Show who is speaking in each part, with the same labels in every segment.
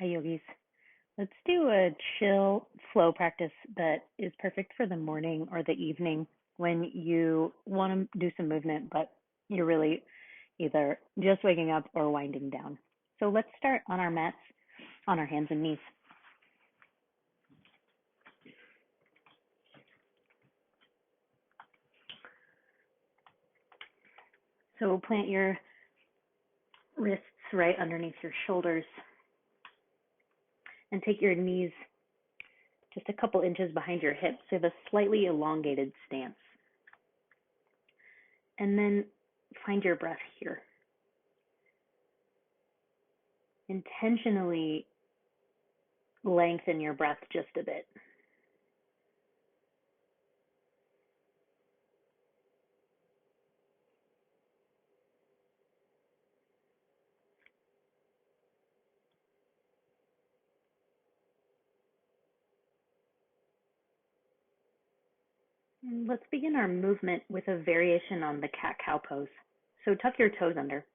Speaker 1: Hi, yogis. Let's do a chill flow practice that is perfect for the morning or the evening when you want to do some movement, but you're really either just waking up or winding down. So let's start on our mats, on our hands and knees. So plant your wrists right underneath your shoulders and take your knees just a couple inches behind your hips. So the slightly elongated stance. And then find your breath here. Intentionally lengthen your breath just a bit. And let's begin our movement with a variation on the cat-cow pose. So tuck your toes under.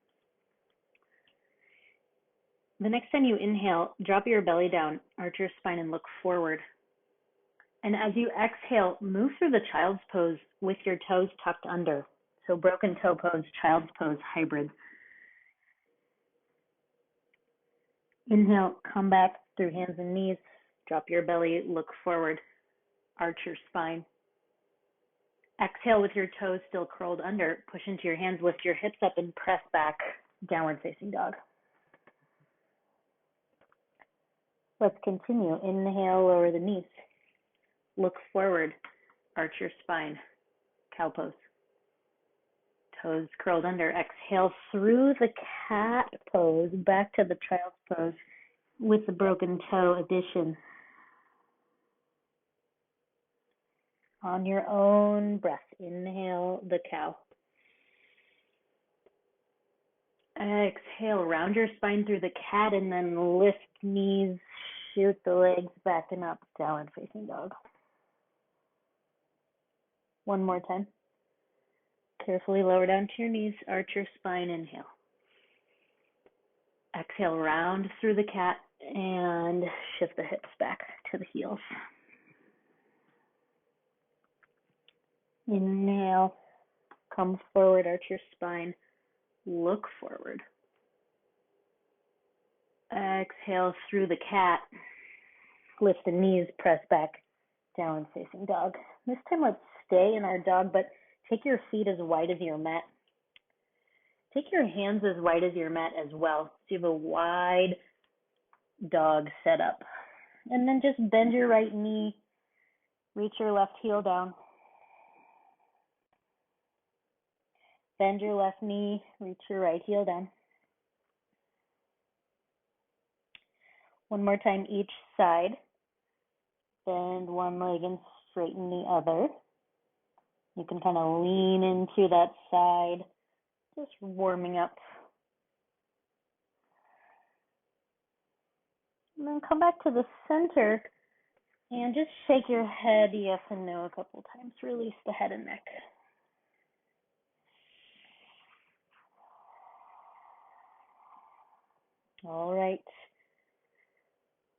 Speaker 1: The next time you inhale, drop your belly down, arch your spine, and look forward. And as you exhale, move through the child's pose with your toes tucked under. So broken toe pose, child's pose, hybrid. Inhale, come back through hands and knees. Drop your belly, look forward, arch your spine. Exhale with your toes still curled under. Push into your hands, lift your hips up, and press back, downward facing dog. Let's continue. Inhale, lower the knees. Look forward, arch your spine, cow pose. Toes curled under. Exhale through the cat pose, back to the child's pose with the broken toe addition. On your own breath, inhale the cow. Exhale, round your spine through the cat and then lift knees, shoot the legs back and up, downward facing dog. One more time. Carefully lower down to your knees, arch your spine, inhale. Exhale, round through the cat and shift the hips back to the heels. Inhale, come forward, arch your spine, look forward. Exhale through the cat, lift the knees, press back, downward facing dog. This time let's stay in our dog, but take your feet as wide as your mat. Take your hands as wide as your mat as well. So you have a wide dog setup. And then just bend your right knee, reach your left heel down. Bend your left knee, reach your right heel down. One more time each side. Bend one leg and straighten the other. You can kind of lean into that side, just warming up. And then come back to the center and just shake your head yes and no a couple times. Release the head and neck. All right.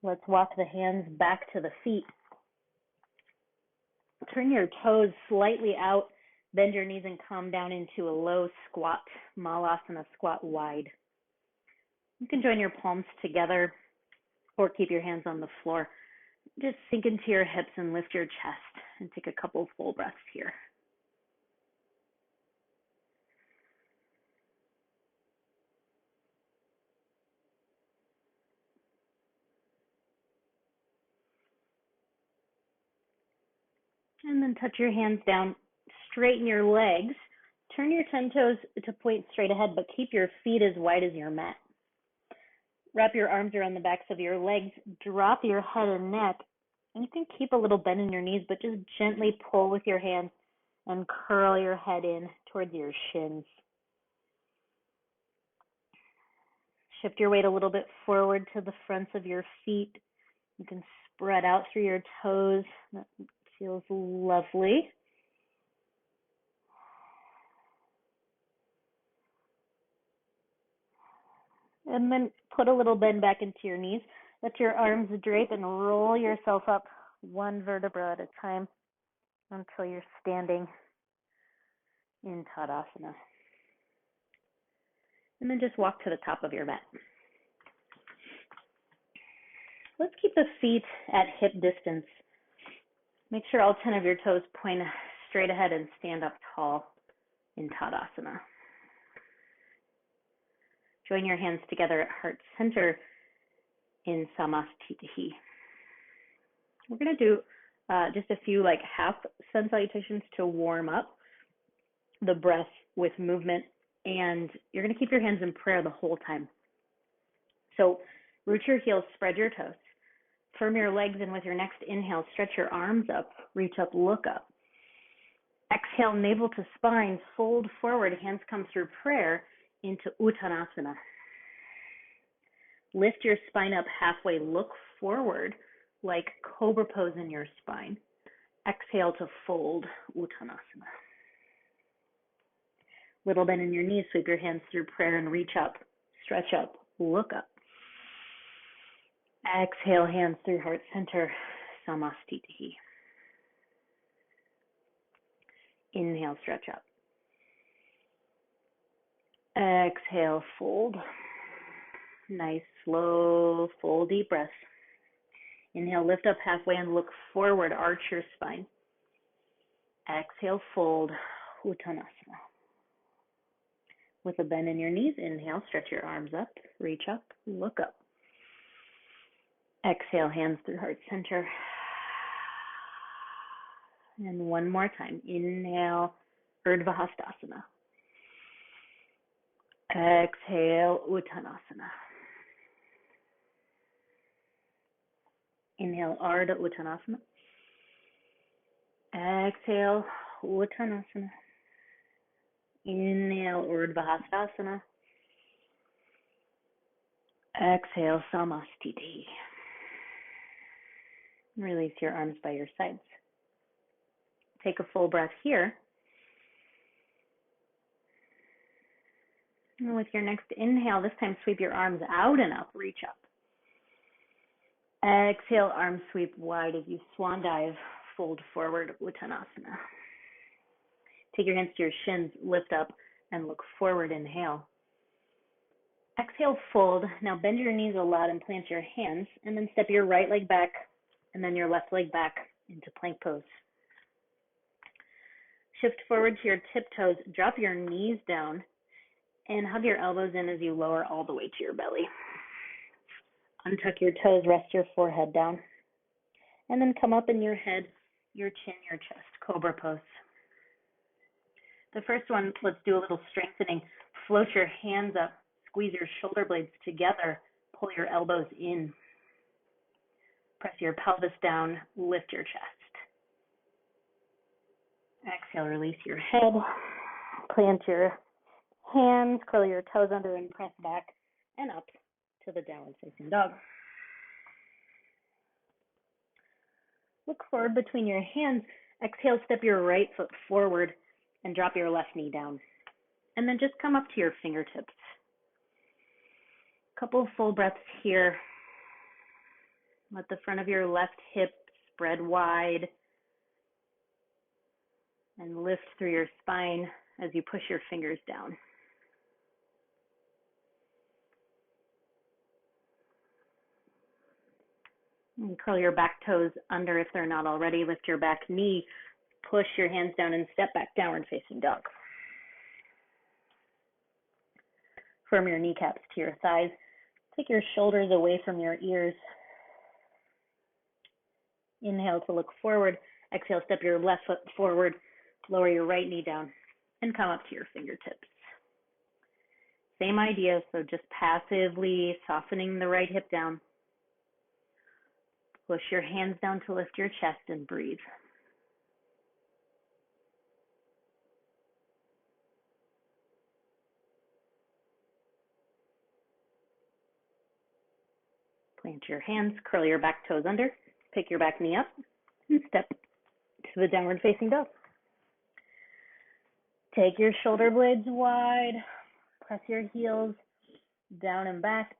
Speaker 1: Let's walk the hands back to the feet. Turn your toes slightly out, bend your knees and come down into a low squat, Malasana, squat wide. You can join your palms together or keep your hands on the floor. Just sink into your hips and lift your chest and take a couple full breaths here. And then touch your hands down, straighten your legs, turn your 10 toes to point straight ahead, but keep your feet as wide as your mat. Wrap your arms around the backs of your legs, drop your head and neck, and you can keep a little bend in your knees, but just gently pull with your hands and curl your head in towards your shins. Shift your weight a little bit forward to the fronts of your feet. You can spread out through your toes. That feels lovely. And then put a little bend back into your knees. Let your arms drape and roll yourself up one vertebra at a time until you're standing in Tadasana. And then just walk to the top of your mat. Let's keep the feet at hip distance. Make sure all 10 of your toes point straight ahead and stand up tall in Tadasana. Join your hands together at heart center in Samastitihi. We're going to do just a few like half sun salutations to warm up the breath with movement, and you're going to keep your hands in prayer the whole time. So root your heels, spread your toes, firm your legs, and with your next inhale, stretch your arms up, reach up, look up. Exhale, navel to spine, fold forward, hands come through prayer into Uttanasana. Lift your spine up halfway, look forward like Cobra Pose in your spine. Exhale to fold, Uttanasana. Little bend in your knees, sweep your hands through prayer and reach up, stretch up, look up. Exhale, hands through heart center, Samastitihi. Inhale, stretch up. Exhale, fold. Nice, slow, full, deep breath. Inhale, lift up halfway and look forward, arch your spine. Exhale, fold, Uttanasana. With a bend in your knees, inhale, stretch your arms up, reach up, look up. Exhale, hands through heart center. And one more time. Inhale, Urdhva Hastasana. Exhale, Uttanasana. Inhale, Ardha Uttanasana. Exhale, Uttanasana. Inhale, Urdhva Hastasana. Exhale, Samastitihi. Release your arms by your sides. Take a full breath here. And with your next inhale, this time sweep your arms out and up, reach up. Exhale, arms sweep wide as you swan dive, fold forward, Uttanasana. Take your hands to your shins, lift up, and look forward, inhale. Exhale, fold. Now bend your knees a lot and plant your hands, and then step your right leg back, and then your left leg back into plank pose. Shift forward to your tiptoes, drop your knees down, and hug your elbows in as you lower all the way to your belly. Untuck your toes, rest your forehead down, and then come up in your head, your chin, your chest, Cobra Pose. The first one, let's do a little strengthening. Float your hands up, squeeze your shoulder blades together, pull your elbows in. Press your pelvis down, lift your chest. Exhale, release your head, plant your hands, curl your toes under and press back and up to the downward facing dog. Look forward between your hands. Exhale, step your right foot forward and drop your left knee down. And then just come up to your fingertips. Couple of full breaths here. Let the front of your left hip spread wide and lift through your spine as you push your fingers down. And curl your back toes under if they're not already. Lift your back knee, push your hands down and step back, downward facing dog. Firm your kneecaps to your thighs. Take your shoulders away from your ears. Inhale to look forward. Exhale, step your left foot forward. Lower your right knee down and come up to your fingertips. Same idea, so just passively softening the right hip down. Push your hands down to lift your chest and breathe. Plant your hands, curl your back toes under, pick your back knee up, and step to the downward facing dog. Take your shoulder blades wide, press your heels down and back,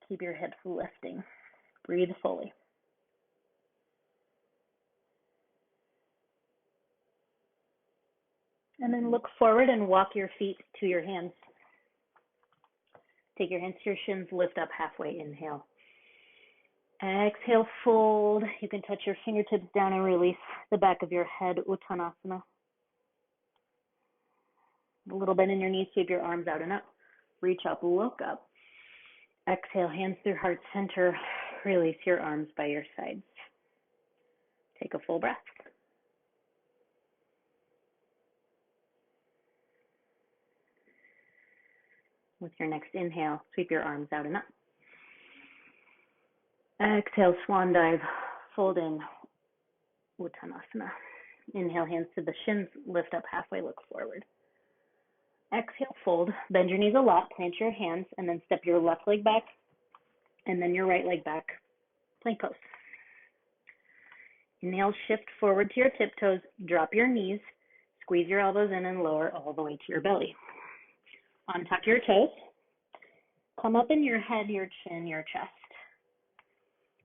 Speaker 1: keep your hips lifting. Breathe fully. And then look forward and walk your feet to your hands. Take your hands to your shins, lift up halfway, inhale. Exhale, fold. You can touch your fingertips down and release the back of your head, Uttanasana. A little bend in your knees, sweep your arms out and up. Reach up, look up. Exhale, hands through heart center. Release your arms by your sides. Take a full breath. With your next inhale, sweep your arms out and up. Exhale, swan dive, fold in, Uttanasana. Inhale, hands to the shins, lift up halfway, look forward. Exhale, fold, bend your knees a lot, plant your hands, and then step your left leg back, and then your right leg back, plank pose. Inhale, shift forward to your tiptoes, drop your knees, squeeze your elbows in and lower all the way to your belly. Untuck your toes, come up in your head, your chin, your chest.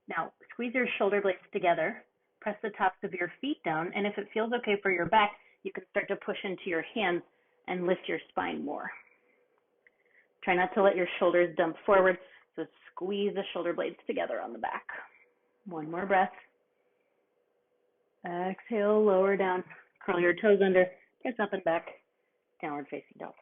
Speaker 1: Now, squeeze your shoulder blades together, press the tops of your feet down, and if it feels okay for your back, you can start to push into your hands and lift your spine more. Try not to let your shoulders dump forward, so squeeze the shoulder blades together on the back. One more breath. Exhale, lower down, curl your toes under, press up and back, downward facing dog.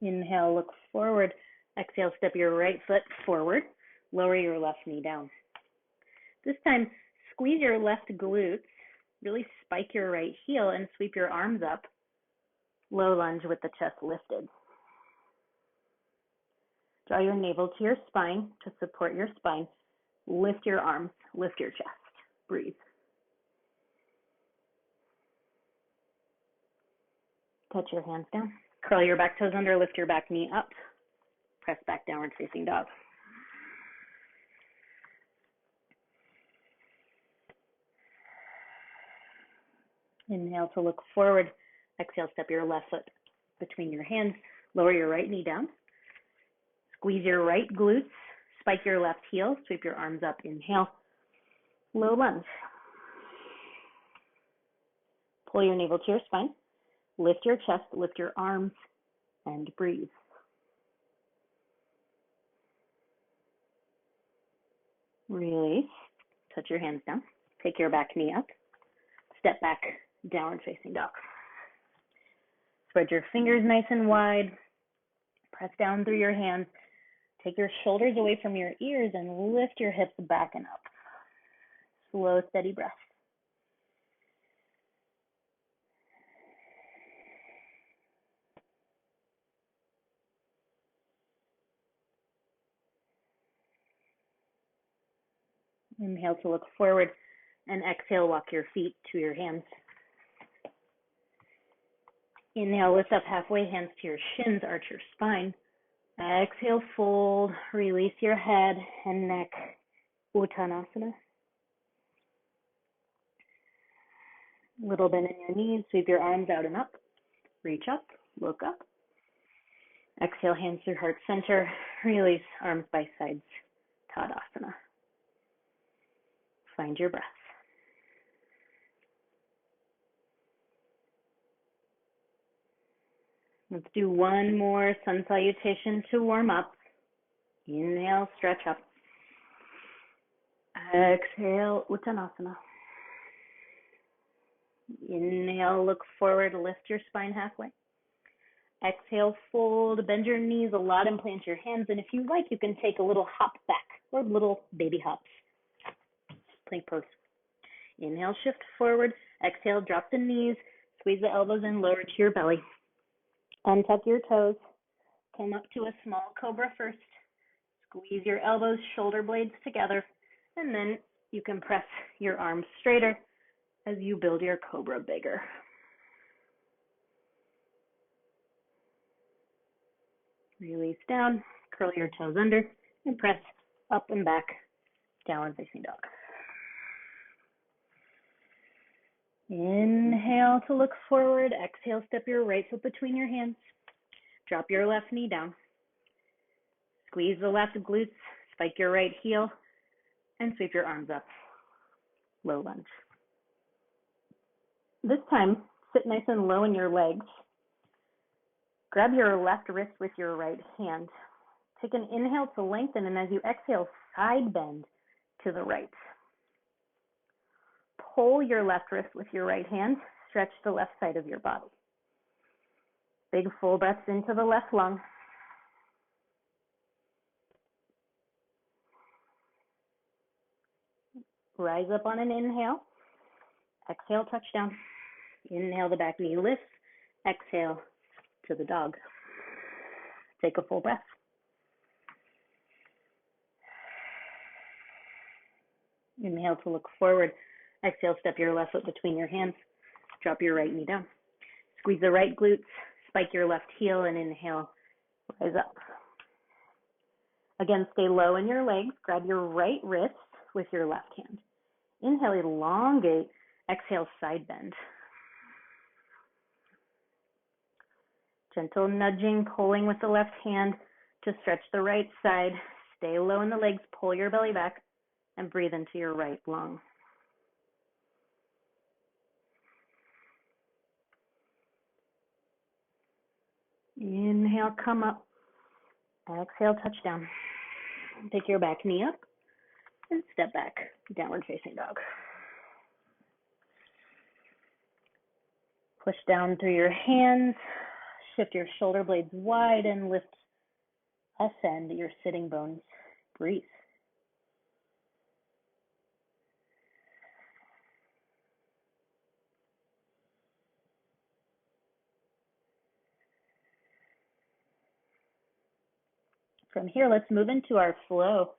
Speaker 1: Inhale, look forward. Exhale, step your right foot forward. Lower your left knee down. This time, squeeze your left glutes. Really spike your right heel and sweep your arms up. Low lunge with the chest lifted. Draw your navel to your spine to support your spine. Lift your arms, lift your chest. Breathe. Touch your hands down. Curl your back toes under, lift your back knee up. Press back, downward facing dog. Inhale to look forward. Exhale, step your left foot between your hands. Lower your right knee down. Squeeze your right glutes. Spike your left heel. Sweep your arms up. Inhale. Low lunge. Pull your navel to your spine. Lift your chest, lift your arms, and breathe. Release. Touch your hands down. Take your back knee up. Step back, downward facing dog. Spread your fingers nice and wide. Press down through your hands. Take your shoulders away from your ears and lift your hips back and up. Slow, steady breath. Inhale to look forward, and exhale, walk your feet to your hands. Inhale, lift up halfway, hands to your shins, arch your spine. Exhale, fold, release your head and neck, Uttanasana. Little bend in your knees, sweep your arms out and up. Reach up, look up. Exhale, hands through heart center, release arms by sides, Tadasana. Find your breath. Let's do one more Sun Salutation to warm up. Inhale, stretch up. Exhale, Uttanasana. Inhale, look forward, lift your spine halfway. Exhale, fold, bend your knees a lot and plant your hands. And if you like, you can take a little hop back or little baby hops. Plank pose. Inhale, shift forward. Exhale, drop the knees. Squeeze the elbows in, lower to your belly. Untuck your toes. Come up to a small cobra first. Squeeze your elbows, shoulder blades together. And then you can press your arms straighter as you build your cobra bigger. Release down, curl your toes under, and press up and back, downward facing dog. Inhale to look forward. Exhale, step your right foot between your hands. Drop your left knee down. Squeeze the left glutes, spike your right heel, and sweep your arms up. Low lunge. This time, sit nice and low in your legs. Grab your left wrist with your right hand. Take an inhale to lengthen, and as you exhale, side bend to the right. Pull your left wrist with your right hand. Stretch the left side of your body. Big full breaths into the left lung. Rise up on an inhale. Exhale, touch down. Inhale, the back knee lifts. Exhale to the dog. Take a full breath. Inhale to look forward. Exhale, step your left foot between your hands. Drop your right knee down. Squeeze the right glutes. Spike your left heel and inhale. Rise up. Again, stay low in your legs. Grab your right wrist with your left hand. Inhale, elongate. Exhale, side bend. Gentle nudging, pulling with the left hand to stretch the right side. Stay low in the legs, pull your belly back, and breathe into your right lung. Inhale, come up. Exhale, touch down. Take your back knee up and step back, downward facing dog. Push down through your hands. Shift your shoulder blades wide and lift, ascend your sitting bones. Breathe. From here, let's move into our flow.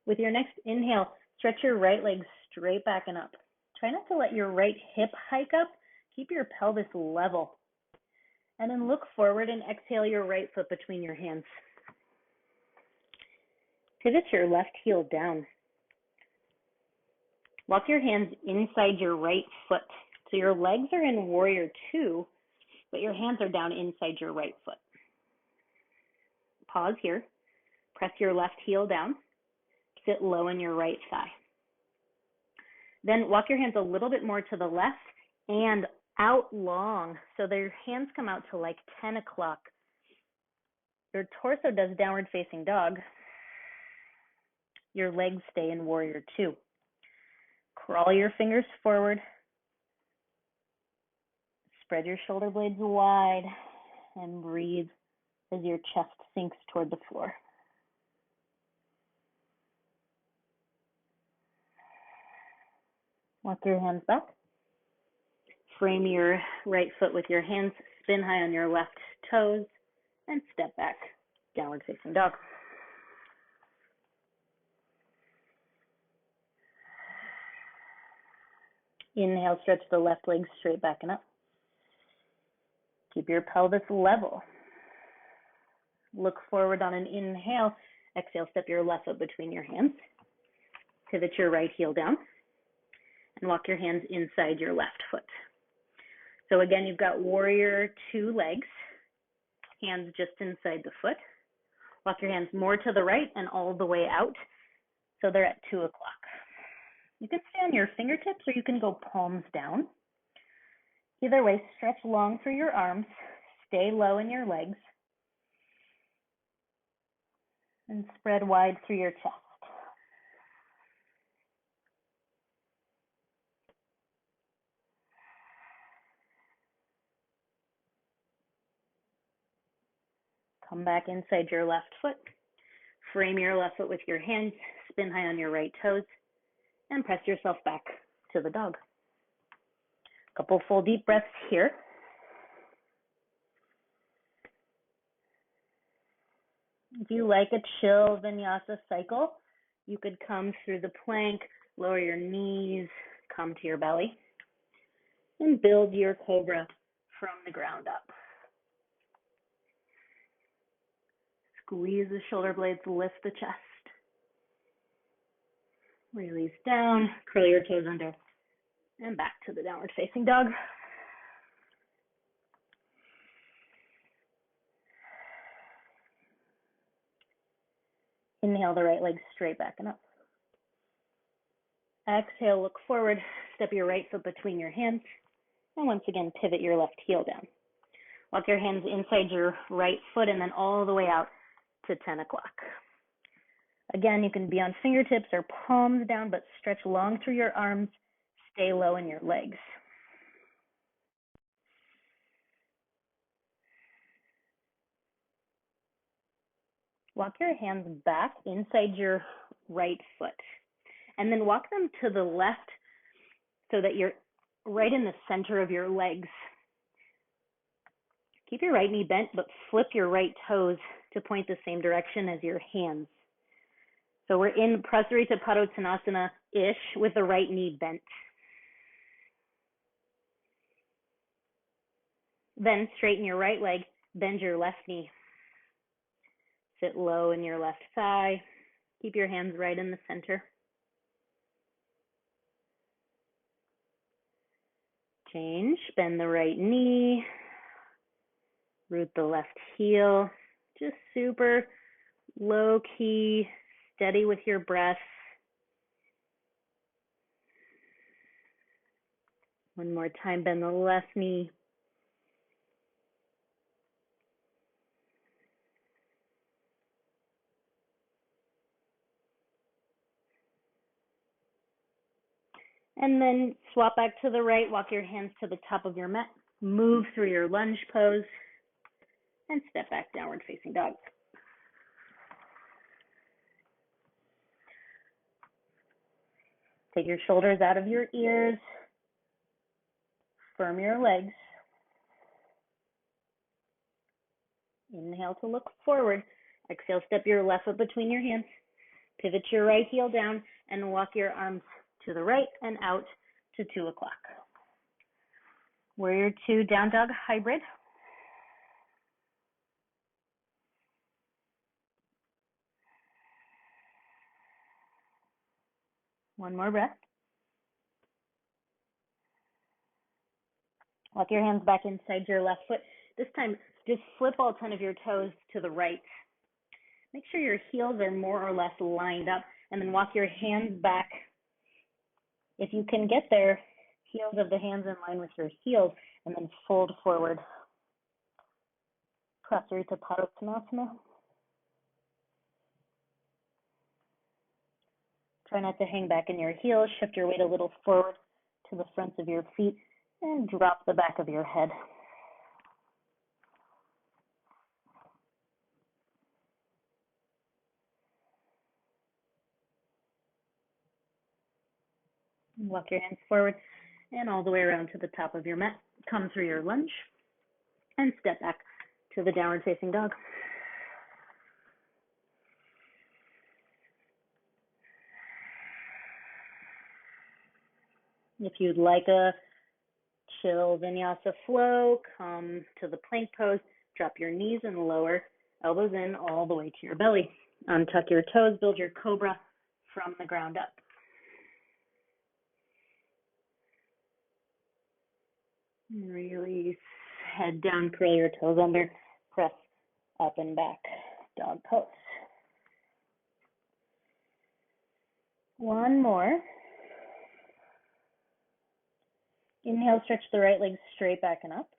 Speaker 1: With your next inhale, stretch your right leg straight back and up. Try not to let your right hip hike up. Keep your pelvis level. And then look forward and exhale your right foot between your hands. Pivot your left heel down. Walk your hands inside your right foot. So your legs are in warrior two, but your hands are down inside your right foot. Pause here. Press your left heel down. Sit low in your right thigh. Then walk your hands a little bit more to the left and out long. So their hands come out to like 10 o'clock. Your torso does downward facing dog. Your legs stay in warrior two. Crawl your fingers forward. Spread your shoulder blades wide and breathe as your chest sinks toward the floor. Walk your hands back. Frame your right foot with your hands, spin high on your left toes, and step back, downward facing dog. Inhale, stretch the left leg straight back and up. Keep your pelvis level. Look forward on an inhale. Exhale, step your left foot between your hands. Pivot your right heel down. And walk your hands inside your left foot. So again, you've got warrior two legs, hands just inside the foot. Walk your hands more to the right and all the way out, so they're at 2 o'clock. You can stay on your fingertips or you can go palms down. Either way, stretch long through your arms, stay low in your legs, and spread wide through your chest. Come back inside your left foot. Frame your left foot with your hands, spin high on your right toes, and press yourself back to the dog. Couple full deep breaths here. If you like a chill vinyasa cycle, you could come through the plank, lower your knees, come to your belly, and build your cobra from the ground up. Squeeze the shoulder blades, lift the chest. Release down, curl your toes under, and back to the downward facing dog. Inhale the right leg straight back and up. Exhale, look forward, step your right foot between your hands, and once again, pivot your left heel down. Walk your hands inside your right foot and then all the way out to 10 o'clock. Again, you can be on fingertips or palms down, but stretch long through your arms, stay low in your legs. Walk your hands back inside your right foot, and then walk them to the left so that you're right in the center of your legs. Keep your right knee bent, but flip your right toes to point the same direction as your hands. So we're in Prasarita Padottanasana-ish with the right knee bent. Then straighten your right leg, bend your left knee. Sit low in your left thigh. Keep your hands right in the center. Change, bend the right knee, root the left heel. Just super low key, steady with your breath. One more time, bend the left knee. And then swap back to the right, walk your hands to the top of your mat, move through your lunge pose, and step back, downward facing dog. Take your shoulders out of your ears, firm your legs. Inhale to look forward. Exhale, step your left foot between your hands, pivot your right heel down, and walk your arms to the right and out to 2 o'clock. Warrior 2 down dog hybrid. One more breath. Walk your hands back inside your left foot. This time, just flip all 10 of your toes to the right. Make sure your heels are more or less lined up, and then walk your hands back. If you can get there, heels of the hands in line with your heels, and then fold forward. Prasarita Padottanasana. Try not to hang back in your heels. Shift your weight a little forward to the fronts of your feet, and drop the back of your head. Walk your hands forward and all the way around to the top of your mat. Come through your lunge and step back to the downward facing dog. If you'd like a chill vinyasa flow, come to the plank pose, drop your knees and lower elbows in all the way to your belly. Untuck your toes, build your cobra from the ground up. Release, head down, curl your toes under, press up and back, dog pose. One more. Inhale, stretch the right leg straight back and up.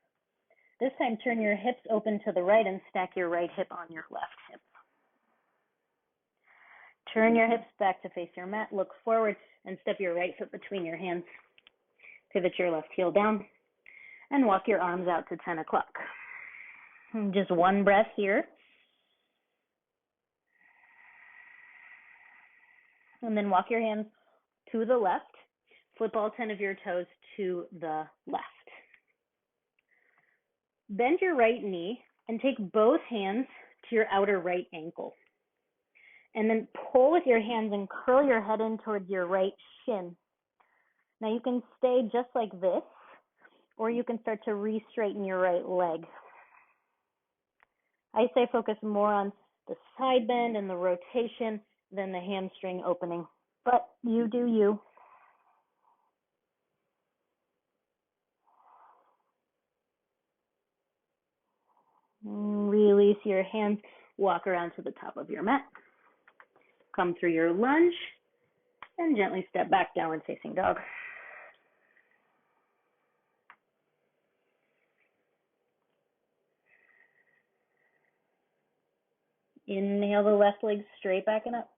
Speaker 1: This time, turn your hips open to the right and stack your right hip on your left hip. Turn your hips back to face your mat, look forward, and step your right foot between your hands. Pivot your left heel down, and walk your arms out to 10 o'clock. Just one breath here. And then walk your hands to the left. Flip all 10 of your toes to the left. Bend your right knee and take both hands to your outer right ankle. And then pull with your hands and curl your head in towards your right shin. Now you can stay just like this, or you can start to re-straighten your right leg. I say focus more on the side bend and the rotation than the hamstring opening, but you do you. Release your hands, walk around to the top of your mat. Come through your lunge and gently step back, downward facing dog. Inhale the left leg straight back and up.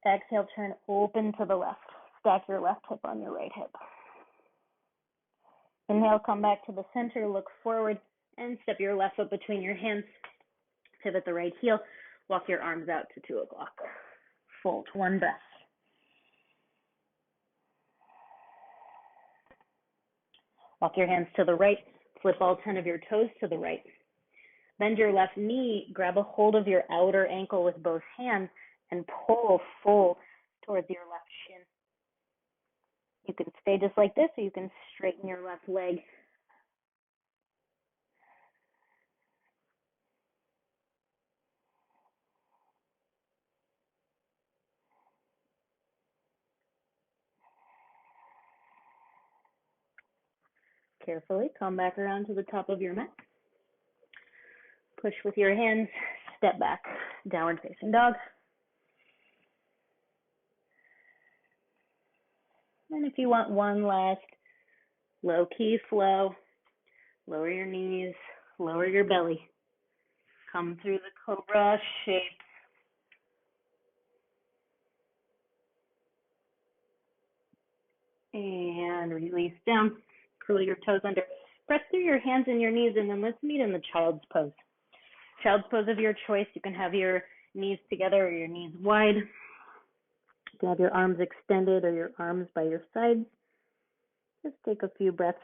Speaker 1: Exhale, turn open to the left. Stack your left hip on your right hip. Inhale, come back to the center, look forward, and step your left foot between your hands. Pivot the right heel. Walk your arms out to 2 o'clock. Fold, one breath. Walk your hands to the right. Flip all 10 of your toes to the right. Bend your left knee. Grab a hold of your outer ankle with both hands and pull full towards your left shin. You can stay just like this, or you can straighten your left leg. Carefully come back around to the top of your mat. Push with your hands, step back, downward facing dog. And if you want one last low key flow, lower your knees, lower your belly. Come through the cobra shape. And release down. Curl your toes under. Press through your hands and your knees, and then let's meet in the child's pose. Child's pose of your choice. You can have your knees together or your knees wide. You can have your arms extended or your arms by your sides. Just take a few breaths.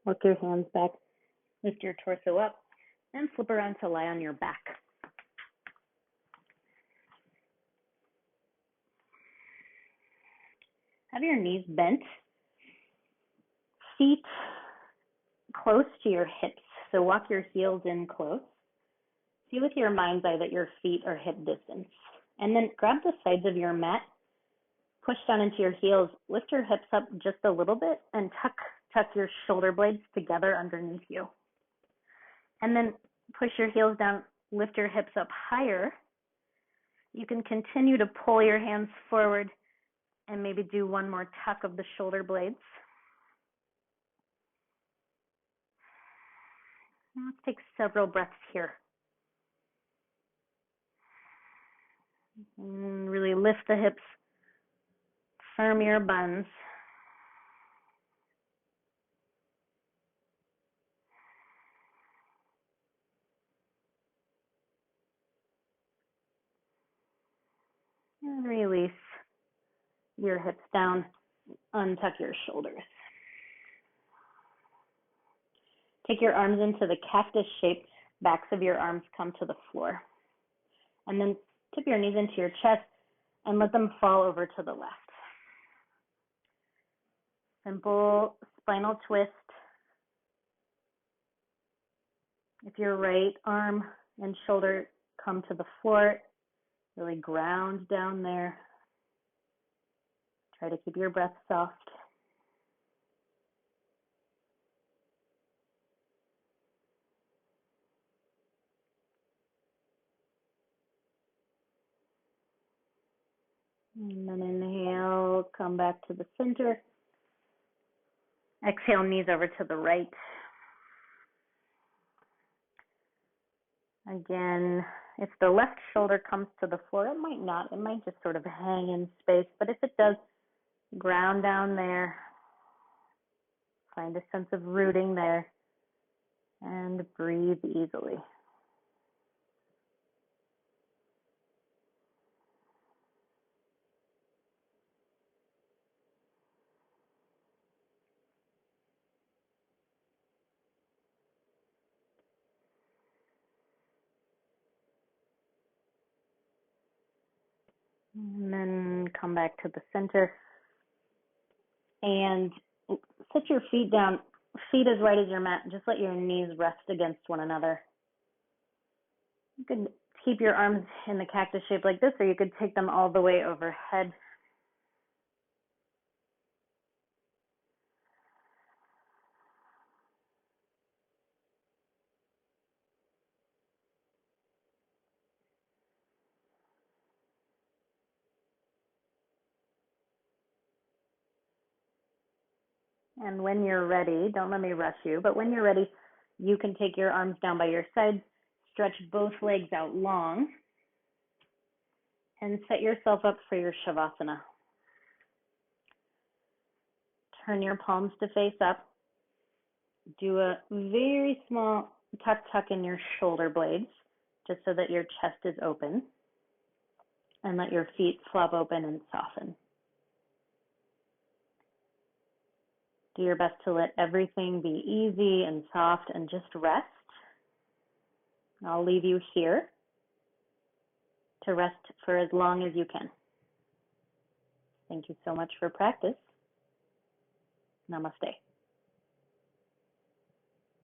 Speaker 1: Work your hands back. Lift your torso up and flip around to lie on your back. Have your knees bent, feet close to your hips. So walk your heels in close. See with your mind's eye that your feet are hip distance. And then grab the sides of your mat, push down into your heels, lift your hips up just a little bit, and tuck your shoulder blades together underneath you. And then push your heels down, lift your hips up higher. You can continue to pull your hands forward and maybe do one more tuck of the shoulder blades. Let's take several breaths here. And really lift the hips, firm your buns. And release your hips down, untuck your shoulders. Take your arms into the cactus shape, backs of your arms come to the floor. And then tip your knees into your chest and let them fall over to the left. Simple spinal twist. If your right arm and shoulder come to the floor, really ground down there. Try to keep your breath soft. And then inhale, come back to the center. Exhale, knees over to the right. Again, if the left shoulder comes to the floor, it might not. It might just sort of hang in space. But if it does, ground down there. Find a sense of rooting there. And breathe easily. And then come back to the center and sit your feet down, feet as wide as your mat. Just let your knees rest against one another. You could keep your arms in the cactus shape like this, or you could take them all the way overhead. And when you're ready, don't let me rush you, but when you're ready, you can take your arms down by your sides, stretch both legs out long, and set yourself up for your Shavasana. Turn your palms to face up. Do a very small tuck in your shoulder blades, just so that your chest is open, and let your feet flop open and soften. Do your best to let everything be easy and soft and just rest. I'll leave you here to rest for as long as you can. Thank you so much for practice. Namaste.